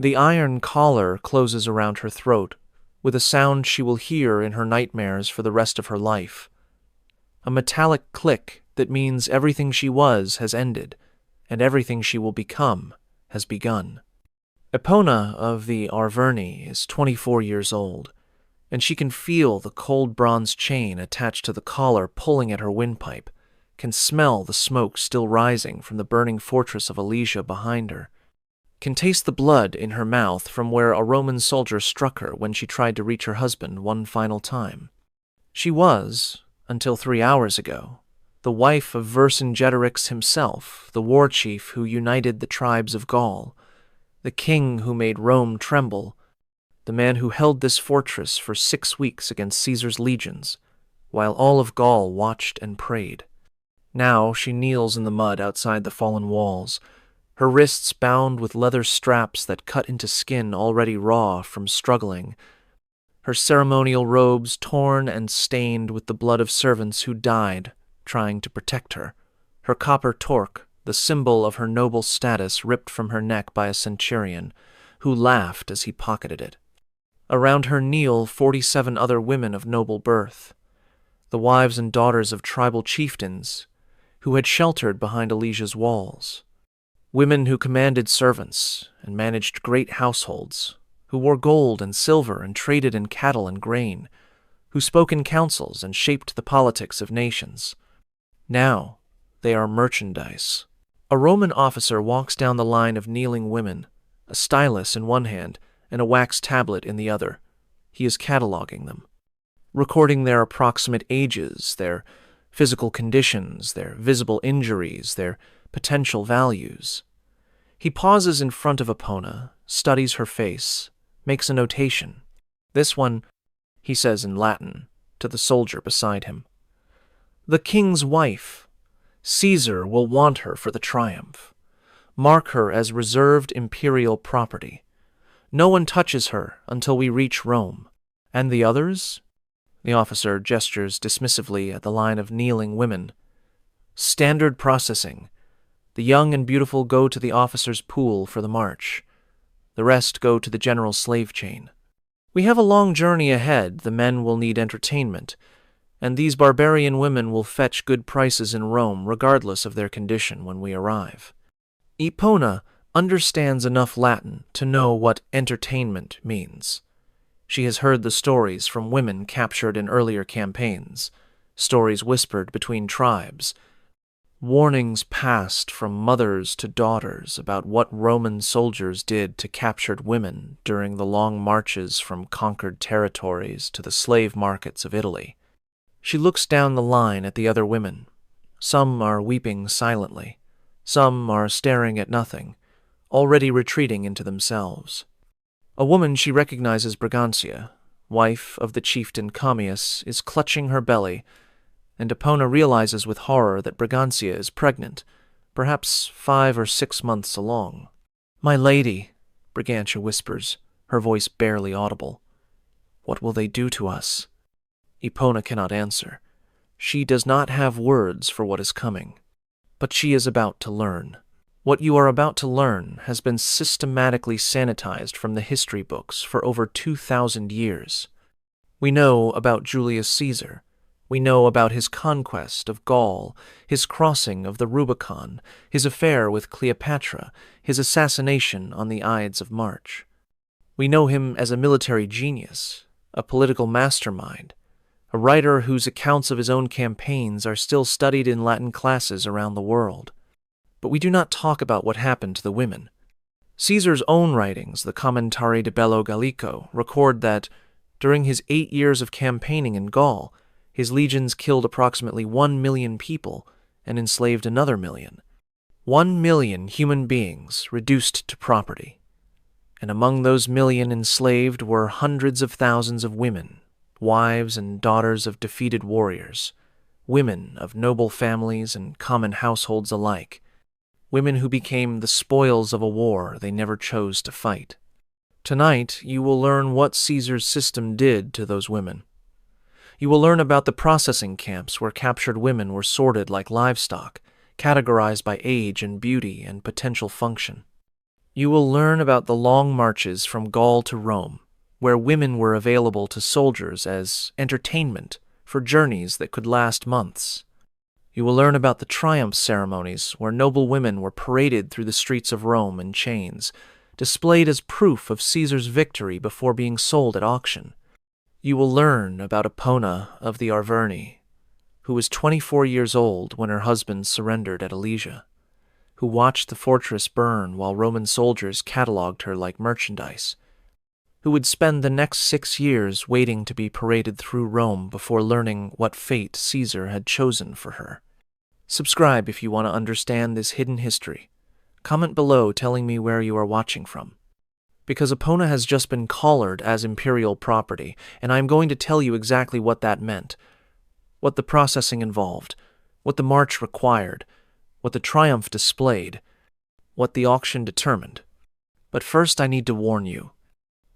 The iron collar closes around her throat, with a sound she will hear in her nightmares for the rest of her life. A metallic click that means everything she was has ended, and everything she will become has begun. Epona of the Arverni is 24 years old, and she can feel the cold bronze chain attached to the collar pulling at her windpipe, can smell the smoke still rising from the burning fortress of Alesia behind her, can taste the blood in her mouth from where a Roman soldier struck her when she tried to reach her husband one final time. She was, until 3 hours ago, the wife of Vercingetorix himself, the war chief who united the tribes of Gaul, the king who made Rome tremble, the man who held this fortress for 6 weeks against Caesar's legions, while all of Gaul watched and prayed. Now she kneels in the mud outside the fallen walls, her wrists bound with leather straps that cut into skin already raw from struggling, her ceremonial robes torn and stained with the blood of servants who died trying to protect her, her copper torque, the symbol of her noble status, ripped from her neck by a centurion, who laughed as he pocketed it. Around her kneel 47 other women of noble birth, the wives and daughters of tribal chieftains who had sheltered behind Alesia's walls, women who commanded servants and managed great households, who wore gold and silver and traded in cattle and grain, who spoke in councils and shaped the politics of nations. Now they are merchandise. A Roman officer walks down the line of kneeling women, a stylus in one hand and a wax tablet in the other. He is cataloging them, recording their approximate ages, their physical conditions, their visible injuries, their potential values. He pauses in front of Epona, studies her face, makes a notation. This one, he says in Latin, to the soldier beside him. The king's wife. Caesar will want her for the triumph. Mark her as reserved imperial property. No one touches her until we reach Rome. And the others? The officer gestures dismissively at the line of kneeling women. Standard processing. The young and beautiful go to the officer's pool for the march. The rest go to the general slave chain. We have a long journey ahead. The men will need entertainment, and these barbarian women will fetch good prices in Rome regardless of their condition when we arrive. Epona understands enough Latin to know what entertainment means. She has heard the stories from women captured in earlier campaigns, stories whispered between tribes, warnings passed from mothers to daughters about what Roman soldiers did to captured women during the long marches from conquered territories to the slave markets of Italy. She looks down the line at the other women. Some are weeping silently. Some are staring at nothing, already retreating into themselves. A woman she recognizes, Brigantia, wife of the chieftain Commius, is clutching her belly, and Epona realizes with horror that Brigantia is pregnant, perhaps 5 or 6 months along. "My lady," Brigantia whispers, her voice barely audible. "What will they do to us?" Epona cannot answer. She does not have words for what is coming. But she is about to learn. What you are about to learn has been systematically sanitized from the history books for over 2,000 years. We know about Julius Caesar. We know about his conquest of Gaul, his crossing of the Rubicon, his affair with Cleopatra, his assassination on the Ides of March. We know him as a military genius, a political mastermind, a writer whose accounts of his own campaigns are still studied in Latin classes around the world. But we do not talk about what happened to the women. Caesar's own writings, the Commentari de Bello Gallico, record that, during his 8 years of campaigning in Gaul, his legions killed approximately 1 million people and enslaved another million. 1 million human beings reduced to property. And among those million enslaved were hundreds of thousands of women, wives and daughters of defeated warriors, women of noble families and common households alike, women who became the spoils of a war they never chose to fight. Tonight, you will learn what Caesar's system did to those women. You will learn about the processing camps where captured women were sorted like livestock, categorized by age and beauty and potential function. You will learn about the long marches from Gaul to Rome, where women were available to soldiers as entertainment for journeys that could last months. You will learn about the triumph ceremonies where noble women were paraded through the streets of Rome in chains, displayed as proof of Caesar's victory before being sold at auction. You will learn about Epona of the Arverni, who was 24 years old when her husband surrendered at Alesia, who watched the fortress burn while Roman soldiers catalogued her like merchandise, who would spend the next 6 years waiting to be paraded through Rome before learning what fate Caesar had chosen for her. Subscribe if you want to understand this hidden history. Comment below telling me where you are watching from. Because Epona has just been collared as imperial property, and I am going to tell you exactly what that meant, what the processing involved, what the march required, what the triumph displayed, what the auction determined. But first I need to warn you.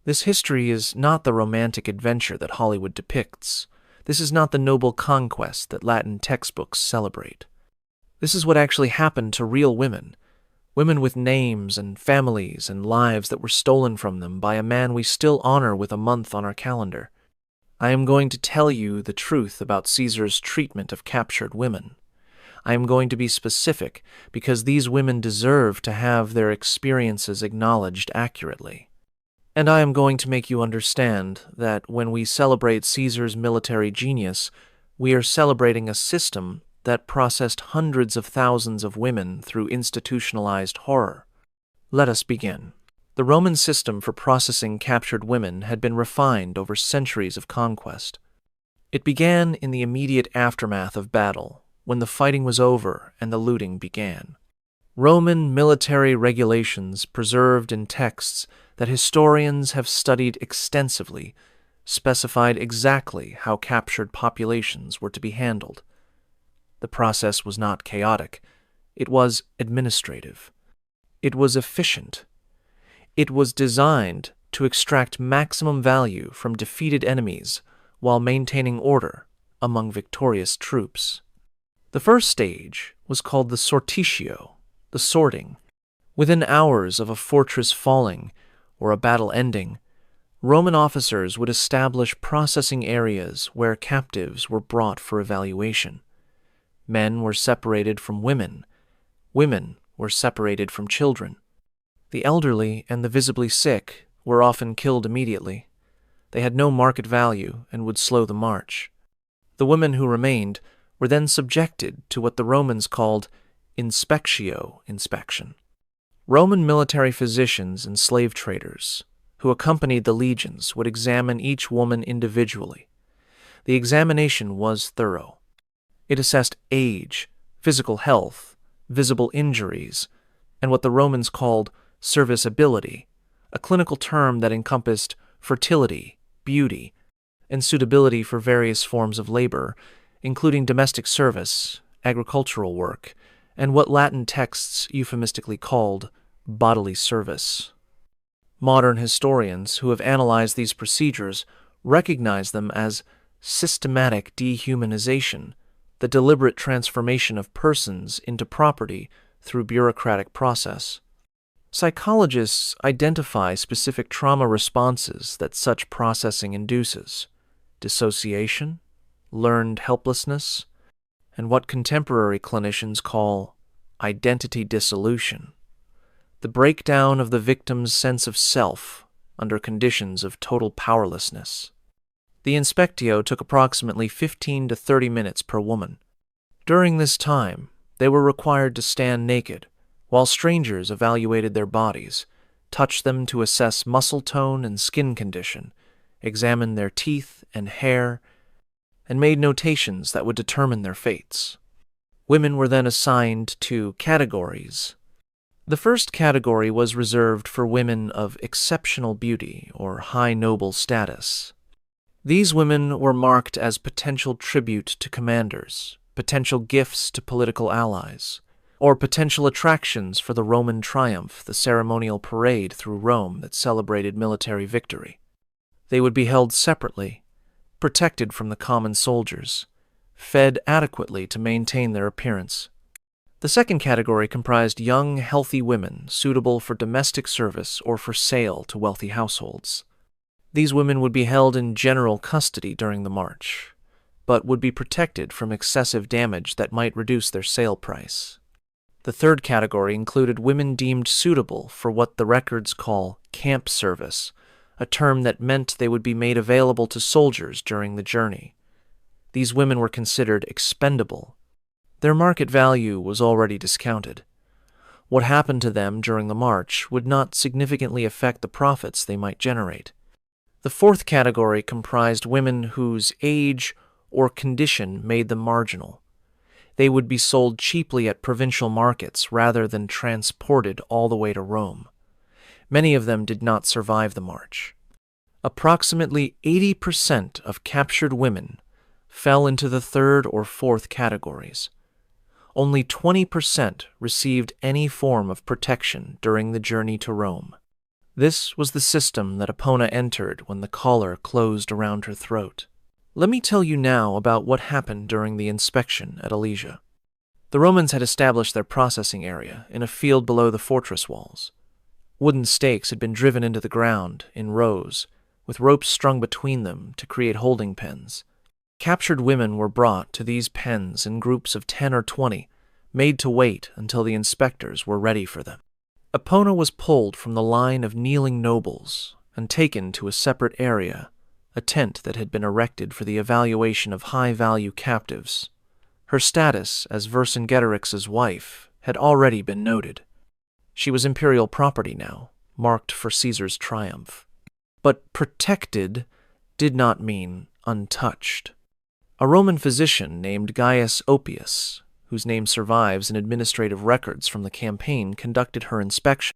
This history is not the romantic adventure that Hollywood depicts. This is not the noble conquest that Latin textbooks celebrate. This is what actually happened to real women. Women with names and families and lives that were stolen from them by a man we still honor with a month on our calendar. I am going to tell you the truth about Caesar's treatment of captured women. I am going to be specific because these women deserve to have their experiences acknowledged accurately. And I am going to make you understand that when we celebrate Caesar's military genius, we are celebrating a system that processed hundreds of thousands of women through institutionalized horror. Let us begin. The Roman system for processing captured women had been refined over centuries of conquest. It began in the immediate aftermath of battle, when the fighting was over and the looting began. Roman military regulations preserved in texts that historians have studied extensively specified exactly how captured populations were to be handled. The process was not chaotic. It was administrative. It was efficient. It was designed to extract maximum value from defeated enemies while maintaining order among victorious troops. The first stage was called the sortitio, the sorting. Within hours of a fortress falling or a battle ending, Roman officers would establish processing areas where captives were brought for evaluation. Men were separated from women. Women were separated from children. The elderly and the visibly sick were often killed immediately. They had no market value and would slow the march. The women who remained were then subjected to what the Romans called inspectio inspection. Roman military physicians and slave traders who accompanied the legions would examine each woman individually. The examination was thorough. It assessed age, physical health, visible injuries, and what the Romans called serviceability, a clinical term that encompassed fertility, beauty, and suitability for various forms of labor, including domestic service, agricultural work, and what Latin texts euphemistically called bodily service. Modern historians who have analyzed these procedures recognize them as systematic dehumanization, the deliberate transformation of persons into property through bureaucratic process. Psychologists identify specific trauma responses that such processing induces: dissociation, learned helplessness, and what contemporary clinicians call identity dissolution, the breakdown of the victim's sense of self under conditions of total powerlessness. The inspectio took approximately 15 to 30 minutes per woman. During this time, they were required to stand naked, while strangers evaluated their bodies, touched them to assess muscle tone and skin condition, examined their teeth and hair, and made notations that would determine their fates. Women were then assigned to categories. The first category was reserved for women of exceptional beauty or high noble status. These women were marked as potential tribute to commanders, potential gifts to political allies, or potential attractions for the Roman triumph, the ceremonial parade through Rome that celebrated military victory. They would be held separately, protected from the common soldiers, fed adequately to maintain their appearance. The second category comprised young, healthy women suitable for domestic service or for sale to wealthy households. These women would be held in general custody during the march, but would be protected from excessive damage that might reduce their sale price. The third category included women deemed suitable for what the records call camp service, a term that meant they would be made available to soldiers during the journey. These women were considered expendable. Their market value was already discounted. What happened to them during the march would not significantly affect the profits they might generate. The fourth category comprised women whose age or condition made them marginal. They would be sold cheaply at provincial markets rather than transported all the way to Rome. Many of them did not survive the march. Approximately 80% of captured women fell into the third or fourth categories. Only 20% received any form of protection during the journey to Rome. This was the system that Epona entered when the collar closed around her throat. Let me tell you now about what happened during the inspection at Alesia. The Romans had established their processing area in a field below the fortress walls. Wooden stakes had been driven into the ground in rows, with ropes strung between them to create holding pens. Captured women were brought to these pens in groups of 10 or 20, made to wait until the inspectors were ready for them. Epona was pulled from the line of kneeling nobles and taken to a separate area, a tent that had been erected for the evaluation of high-value captives. Her status as Vercingetorix's wife had already been noted. She was imperial property now, marked for Caesar's triumph. But protected did not mean untouched. A Roman physician named Gaius Oppius, whose name survives in administrative records from the campaign, conducted her inspection.